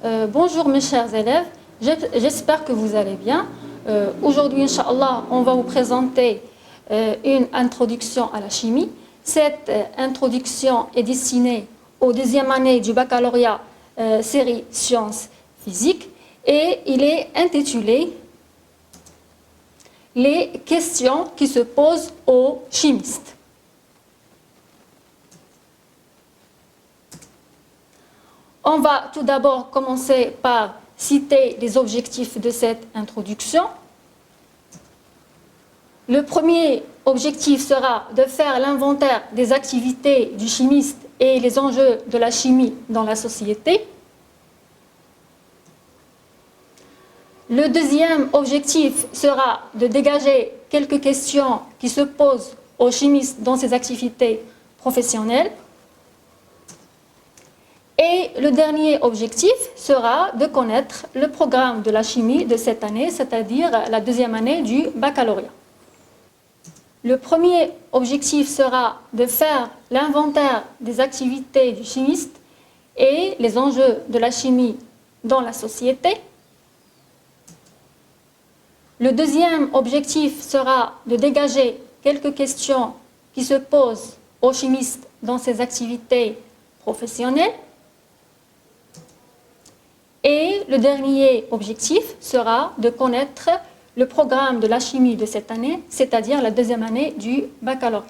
Bonjour mes chers élèves, j'espère que vous allez bien. Aujourd'hui, Inch'Allah, on va vous présenter une introduction à la chimie. Cette introduction est destinée aux deuxième année du baccalauréat série sciences physiques et il est intitulé « Les questions qui se posent aux chimistes ». On va tout d'abord commencer par citer les objectifs de cette introduction. Le premier objectif sera de faire l'inventaire des activités du chimiste et les enjeux de la chimie dans la société. Le deuxième objectif sera de dégager quelques questions qui se posent aux chimistes dans ses activités professionnelles. Et le dernier objectif sera de connaître le programme de la chimie de cette année, c'est-à-dire la deuxième année du baccalauréat. Le premier objectif sera de faire l'inventaire des activités du chimiste et les enjeux de la chimie dans la société. Le deuxième objectif sera de dégager quelques questions qui se posent aux chimistes dans ses activités professionnelles. Et le dernier objectif sera de connaître le programme de la chimie de cette année, c'est-à-dire la deuxième année du baccalauréat.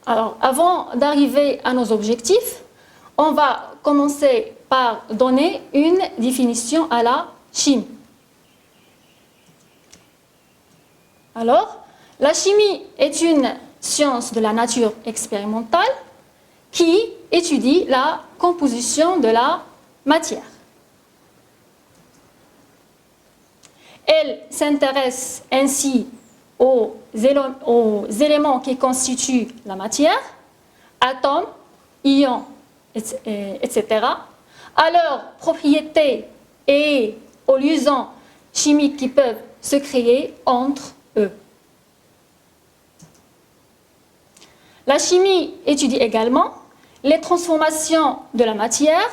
Alors, avant d'arriver à nos objectifs, on va commencer par donner une définition à la chimie. Alors, la chimie est une science de la nature expérimentale qui étudie la composition de la matière. Elle s'intéresse ainsi aux éléments qui constituent la matière, atomes, ions, etc., à leurs propriétés et aux liaisons chimiques qui peuvent se créer entre eux. La chimie étudie également les transformations de la matière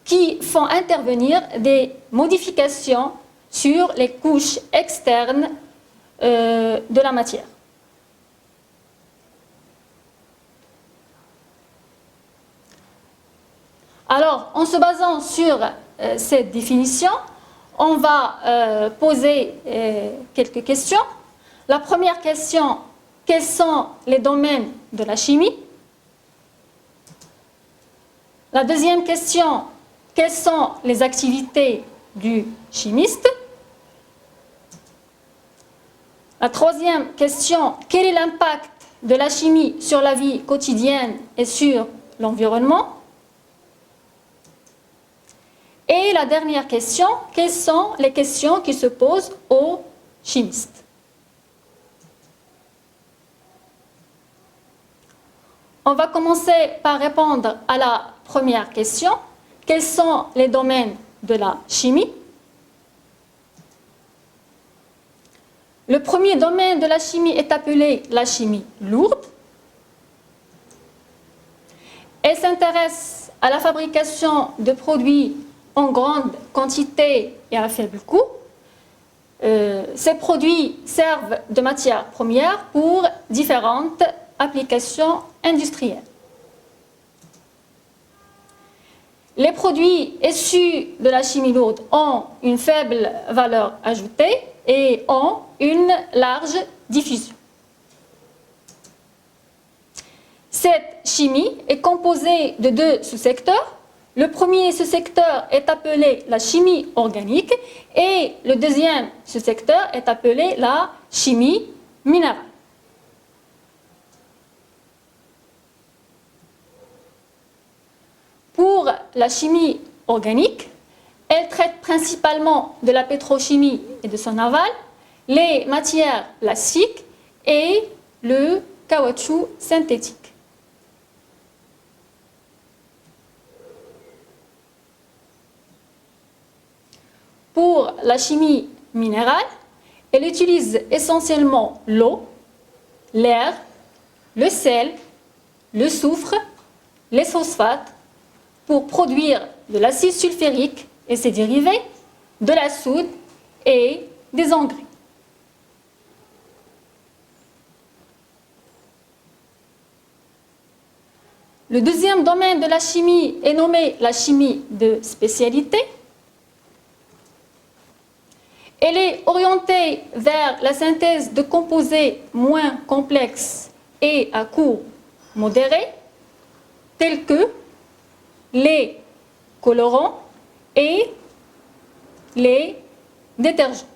qui font intervenir des modifications sur les couches externes de la matière. Alors, en se basant sur cette définition, on va poser quelques questions. La première question, quels sont les domaines de la chimie? La deuxième question, quelles sont les activités du chimiste? La troisième question, quel est l'impact de la chimie sur la vie quotidienne et sur l'environnement? Et la dernière question, quelles sont les questions qui se posent aux chimistes? On va commencer par répondre à la première question. Quels sont les domaines de la chimie? Le premier domaine de la chimie est appelé la chimie lourde. Elle s'intéresse à la fabrication de produits en grande quantité et à faible coût. Ces produits servent de matière première pour différentes applications industrielles. Les produits issus de la chimie lourde ont une faible valeur ajoutée et ont une large diffusion. Cette chimie est composée de deux sous-secteurs. Le premier sous-secteur est appelé la chimie organique et le deuxième sous-secteur est appelé la chimie minérale. Pour la chimie organique, elle traite principalement de la pétrochimie et de son aval, les matières plastiques et le caoutchouc synthétique. Pour la chimie minérale, elle utilise essentiellement l'eau, l'air, le sel, le soufre, les phosphates pour produire de l'acide sulfurique et ses dérivés, de la soude et des engrais. Le deuxième domaine de la chimie est nommé la chimie de spécialité. Elle est orientée vers la synthèse de composés moins complexes et à coût modéré, tels que les colorants et les détergents.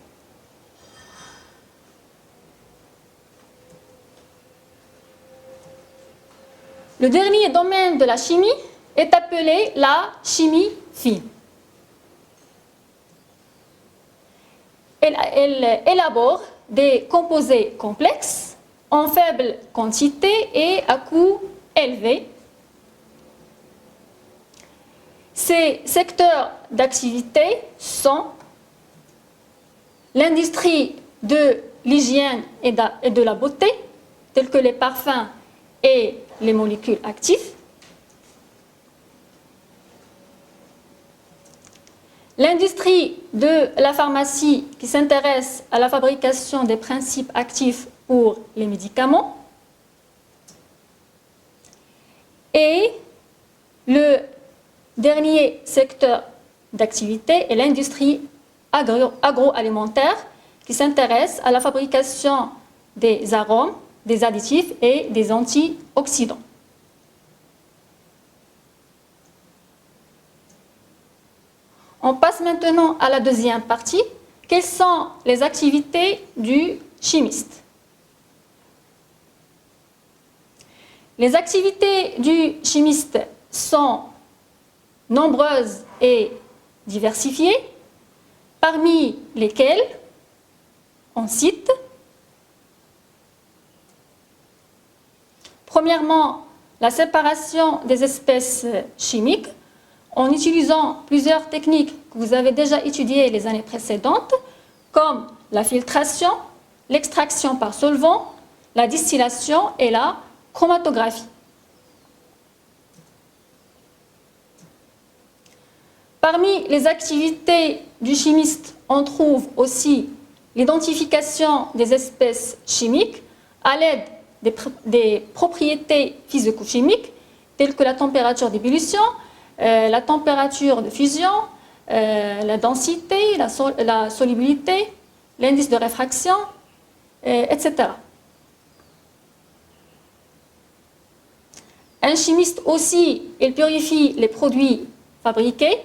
Le dernier domaine de la chimie est appelé la chimie fine. Elle élabore des composés complexes en faible quantité et à coût élevé. Ces secteurs d'activité sont l'industrie de l'hygiène et de la beauté, tels que les parfums et les molécules actives, l'industrie de la pharmacie qui s'intéresse à la fabrication des principes actifs pour les médicaments, et le dernier secteur d'activité est l'industrie agroalimentaire qui s'intéresse à la fabrication des arômes, des additifs et des antioxydants. On passe maintenant à la deuxième partie. Quelles sont les activités du chimiste? Les activités du chimiste sont nombreuses et diversifiées, parmi lesquelles on cite premièrement la séparation des espèces chimiques en utilisant plusieurs techniques que vous avez déjà étudiées les années précédentes, comme la filtration, l'extraction par solvant, la distillation et la chromatographie. Parmi les activités du chimiste, on trouve aussi l'identification des espèces chimiques à l'aide des propriétés physico-chimiques telles que la température d'ébullition, la température de fusion, la densité, la solubilité, l'indice de réfraction, etc. Un chimiste aussi, il purifie les produits fabriqués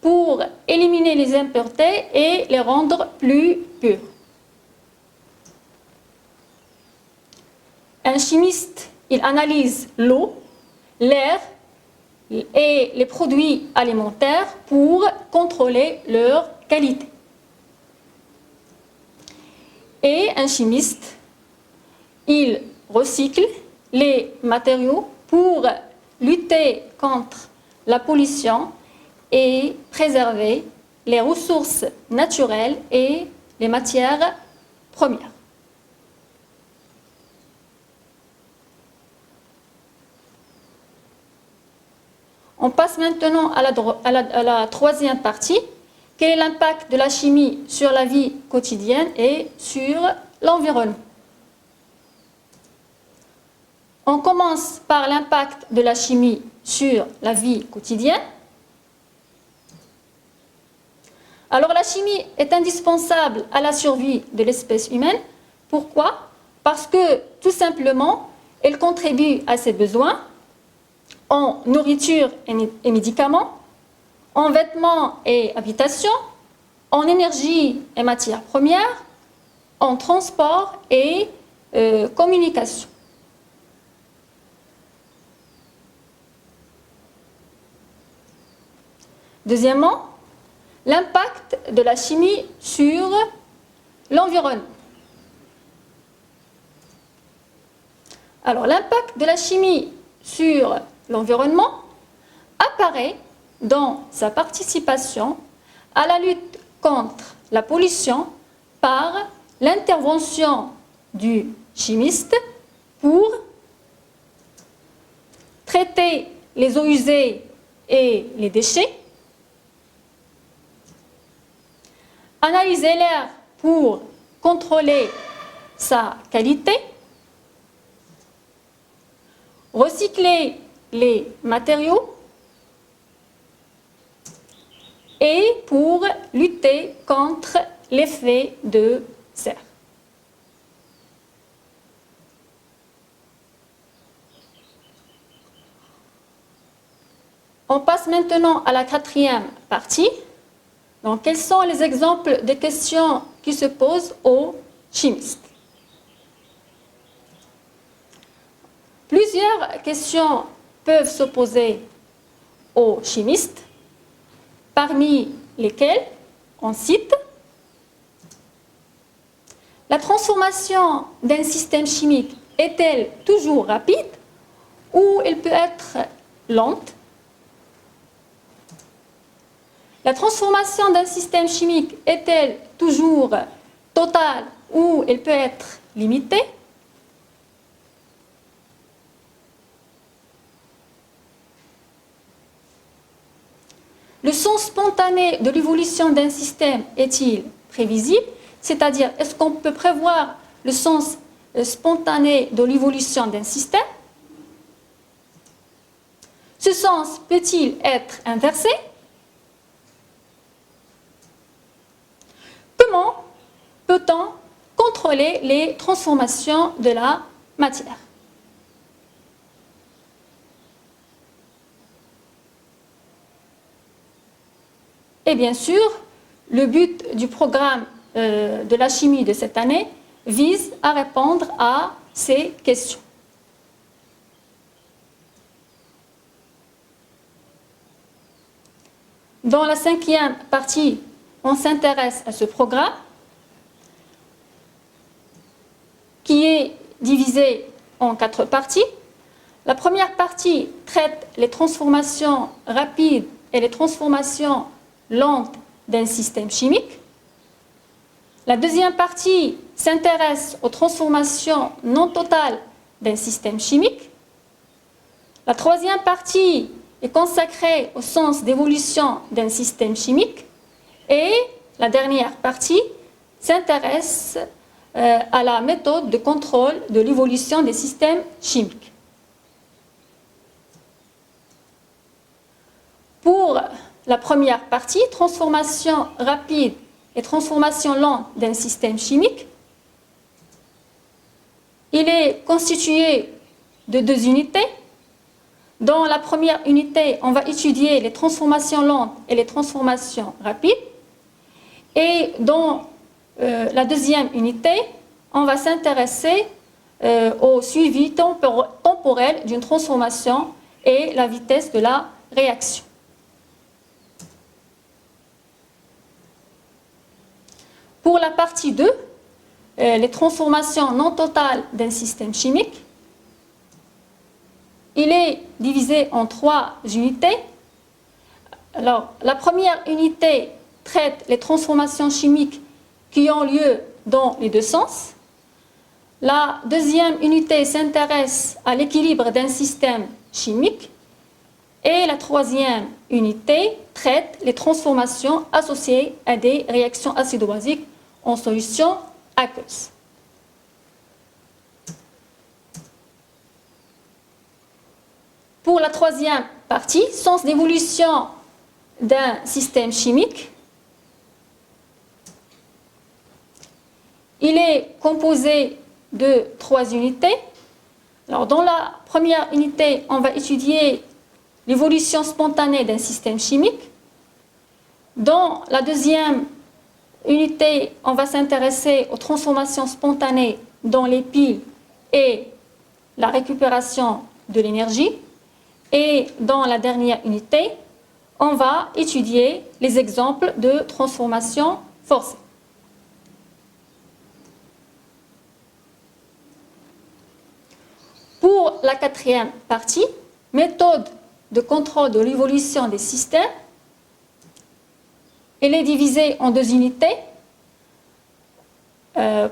pour éliminer les impuretés et les rendre plus purs. Un chimiste, il analyse l'eau, l'air et les produits alimentaires pour contrôler leur qualité. Et un chimiste, il recycle les matériaux pour lutter contre la pollution et préserver les ressources naturelles et les matières premières. On passe maintenant à la troisième partie. Quel est l'impact de la chimie sur la vie quotidienne et sur l'environnement? On commence par l'impact de la chimie sur la vie quotidienne. Alors la chimie est indispensable à la survie de l'espèce humaine. Pourquoi? Parce que tout simplement, elle contribue à ses besoins en nourriture et médicaments, en vêtements et habitations, en énergie et matières premières, en transport et communication. Deuxièmement, l'impact de la chimie sur l'environnement. Alors, l'impact de la chimie sur l'environnement apparaît dans sa participation à la lutte contre la pollution par l'intervention du chimiste pour traiter les eaux usées et les déchets. Analyser l'air pour contrôler sa qualité. Recycler les matériaux. Et pour lutter contre l'effet de serre. On passe maintenant à la quatrième partie. Donc, quels sont les exemples de questions qui se posent aux chimistes? Plusieurs questions peuvent se poser aux chimistes, parmi lesquelles on cite la transformation d'un système chimique est-elle toujours rapide ou elle peut être lente? La transformation d'un système chimique est-elle toujours totale ou elle peut être limitée? Le sens spontané de l'évolution d'un système est-il prévisible? C'est-à-dire, est-ce qu'on peut prévoir le sens spontané de l'évolution d'un système? Ce sens peut-il être inversé? Comment peut-on contrôler les transformations de la matière? Et bien sûr, le but du programme de la chimie de cette année vise à répondre à ces questions. Dans la cinquième partie, on s'intéresse à ce programme qui est divisé en 4 parties. La première partie traite les transformations rapides et les transformations lentes d'un système chimique. La deuxième partie s'intéresse aux transformations non totales d'un système chimique. La troisième partie est consacrée au sens d'évolution d'un système chimique. Et la dernière partie s'intéresse à la méthode de contrôle de l'évolution des systèmes chimiques. Pour la première partie, transformation rapide et transformation lente d'un système chimique, il est constitué de 2 unités. Dans la première unité, on va étudier les transformations lentes et les transformations rapides. Et dans la deuxième unité, on va s'intéresser au suivi temporel d'une transformation et la vitesse de la réaction. Pour la partie 2, les transformations non totales d'un système chimique, il est divisé en 3 unités. Alors, la première unité traite les transformations chimiques qui ont lieu dans les 2 sens. La deuxième unité s'intéresse à l'équilibre d'un système chimique. Et la troisième unité traite les transformations associées à des réactions acido-basiques en solution aqueuse. Pour la troisième partie, sens d'évolution d'un système chimique, il est composé de 3 unités. Alors, dans la première unité, on va étudier l'évolution spontanée d'un système chimique. Dans la deuxième unité, on va s'intéresser aux transformations spontanées dans les piles et la récupération de l'énergie. Et dans la dernière unité, on va étudier les exemples de transformation forcée. Pour la quatrième partie, méthode de contrôle de l'évolution des systèmes, elle est divisée en 2 unités.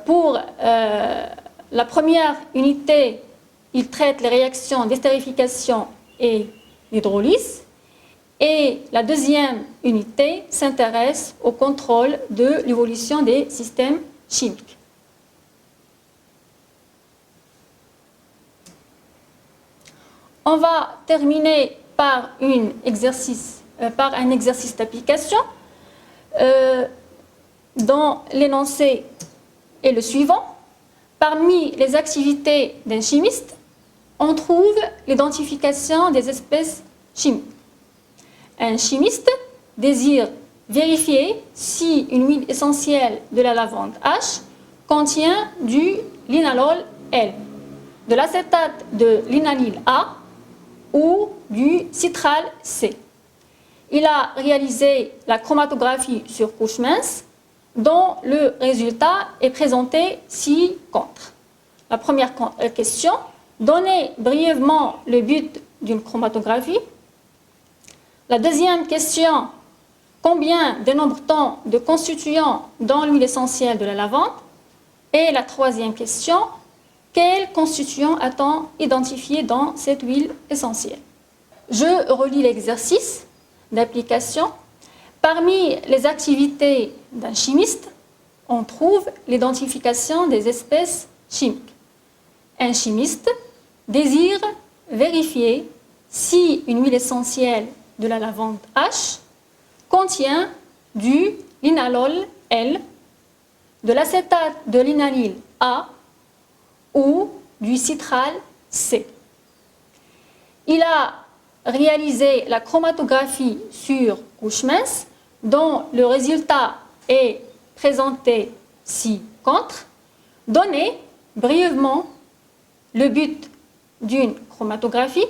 Pour la première unité, il traite les réactions d'estérification et l'hydrolyse. Et la deuxième unité s'intéresse au contrôle de l'évolution des systèmes chimiques. On va terminer par un exercice d'application dont l'énoncé est le suivant. Parmi les activités d'un chimiste, on trouve l'identification des espèces chimiques. Un chimiste désire vérifier si une huile essentielle de la lavande H contient du linalol L, de l'acétate de linalyle A ou du citral C. Il a réalisé la chromatographie sur couche mince, dont le résultat est présenté ci-contre. La première question, donnez brièvement le but d'une chromatographie. La deuxième question, combien dénombre-t-on de constituants dans l'huile essentielle de la lavande? Et la troisième question, quels constituants a-t-on identifiés dans cette huile essentielle? Je relis l'exercice d'application. Parmi les activités d'un chimiste, on trouve l'identification des espèces chimiques. Un chimiste désire vérifier si une huile essentielle de la lavande H contient du linalol L, de l'acétate de linalyle A ou du citral C. Il a réalisé la chromatographie sur couche mince, dont le résultat est présenté ci-contre. Donnez brièvement le but d'une chromatographie.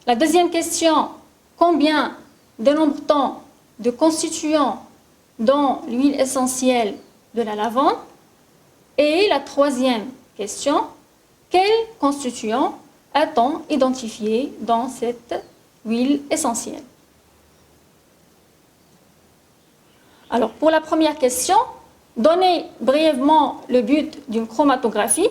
La deuxième question, combien dénombre-t-on de constituants dans l'huile essentielle de la lavande? Et la troisième question, quels constituants a-t-on identifié dans cette huile essentielle? Alors, pour la première question, donnez brièvement le but d'une chromatographie.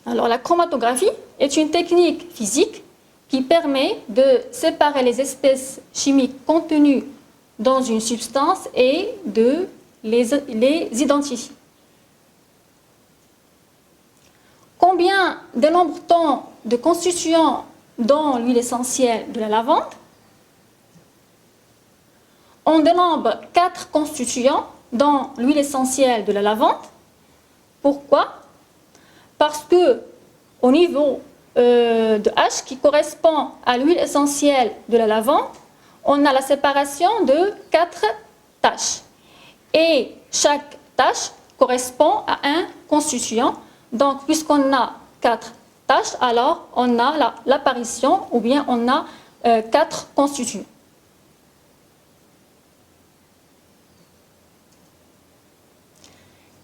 Alors, la chromatographie est une technique physique qui permet de séparer les espèces chimiques contenues dans une substance et de les identifier. Combien dénombre-t-on de constituants dans l'huile essentielle de la lavande? On dénombre 4 constituants dans l'huile essentielle de la lavande. Pourquoi? Parce que au niveau de H, qui correspond à l'huile essentielle de la lavande, on a la séparation de 4 tâches. Et chaque tâche correspond à un constituant. Donc, puisqu'on a 4 tâches, alors on a l'apparition ou bien on a 4 constituants.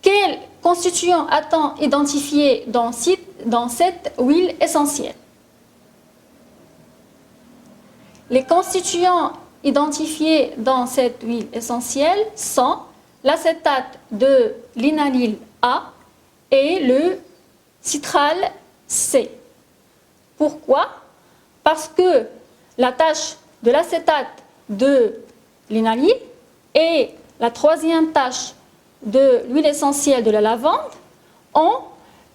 Quels constituants a-t-on identifié dans cette huile essentielle? Les constituants identifiés dans cette huile essentielle sont l'acétate de linalyle A et le citral C. Pourquoi? Parce que la tâche de l'acétate de linalyle et la troisième tâche de l'huile essentielle de la lavande ont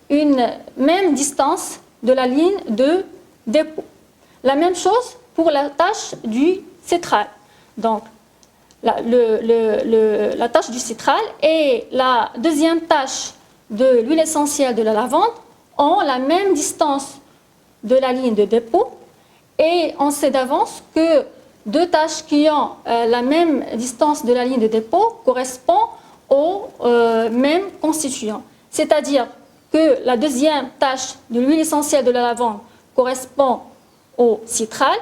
une même distance de la ligne de dépôt. La même chose pour la tâche du citral. Donc, la tâche du citral et la deuxième tâche de l'huile essentielle de la lavande ont la même distance de la ligne de dépôt, et on sait d'avance que deux tâches qui ont la même distance de la ligne de dépôt correspondent au même constituant. C'est-à-dire que la deuxième tâche de l'huile essentielle de la lavande correspond au citral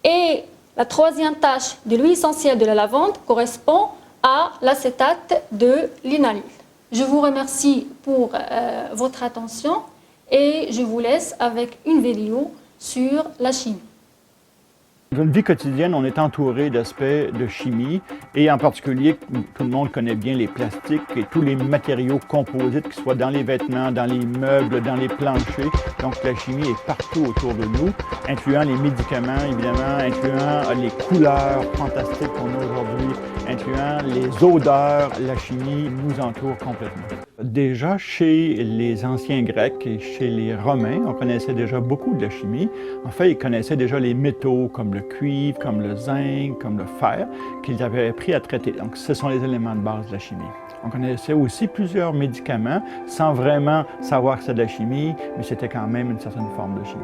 et la troisième tâche de l'huile essentielle de la lavande correspond à l'acétate de linalyle. Je vous remercie pour votre attention et je vous laisse avec une vidéo sur la chimie. Dans une vie quotidienne, on est entouré d'aspects de chimie et en particulier, tout le monde connaît bien les plastiques et tous les matériaux composites, qu'ils soient dans les vêtements, dans les meubles, dans les planchers. Donc la chimie est partout autour de nous, incluant les médicaments évidemment, incluant les couleurs fantastiques qu'on a aujourd'hui, incluant les odeurs. La chimie nous entoure complètement. Déjà, chez les anciens Grecs et chez les Romains, on connaissait déjà beaucoup de la chimie. En fait, ils connaissaient déjà les métaux comme le cuivre, comme le zinc, comme le fer, qu'ils avaient appris à traiter. Donc, ce sont les éléments de base de la chimie. On connaissait aussi plusieurs médicaments sans vraiment savoir que c'est de la chimie, mais c'était quand même une certaine forme de chimie.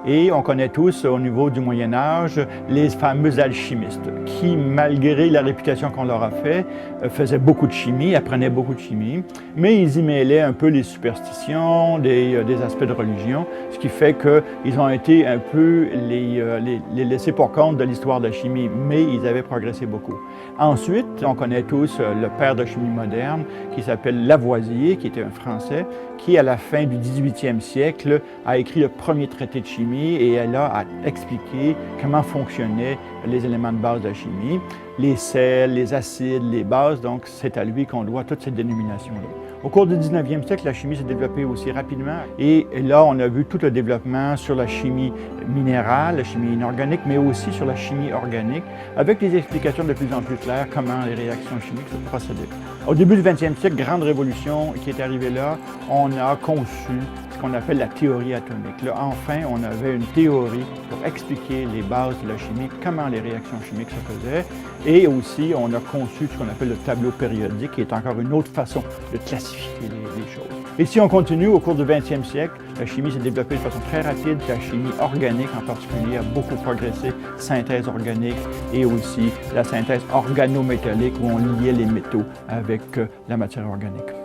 Et on connaît tous, au niveau du Moyen Âge, les fameux alchimistes qui, malgré la réputation qu'on leur a fait, faisaient beaucoup de chimie, apprenaient beaucoup de chimie, mais ils y mêlaient un peu les superstitions, des aspects de religion, ce qui fait qu'ils ont été un peu les laissés pour compte de l'histoire de la chimie, mais ils avaient progressé beaucoup. Ensuite, on connaît tous le père de chimie moderne qui s'appelle Lavoisier, qui était un Français, qui, à la fin du 18e siècle, a écrit le premier traité de chimie et elle a expliqué comment fonctionnaient les éléments de base de la chimie, les sels, les acides, les bases, donc c'est à lui qu'on doit toutes ces dénominations-là. Au cours du 19e siècle, la chimie s'est développée aussi rapidement et là, on a vu tout le développement sur la chimie minérale, la chimie inorganique, mais aussi sur la chimie organique, avec des explications de plus en plus claires comment les réactions chimiques se procédaient. Au début du 20e siècle, grande révolution qui est arrivée là, on a conçu ce qu'on appelle la théorie atomique. Là, enfin, on avait une théorie pour expliquer les bases de la chimie, comment les réactions chimiques se faisaient, et aussi on a conçu ce qu'on appelle le tableau périodique, qui est encore une autre façon de classifier les choses. Et si on continue, au cours du 20e siècle, la chimie s'est développée de façon très rapide, la chimie organique en particulier a beaucoup progressé, synthèse organique et aussi la synthèse organométallique où on liait les métaux avec la matière organique.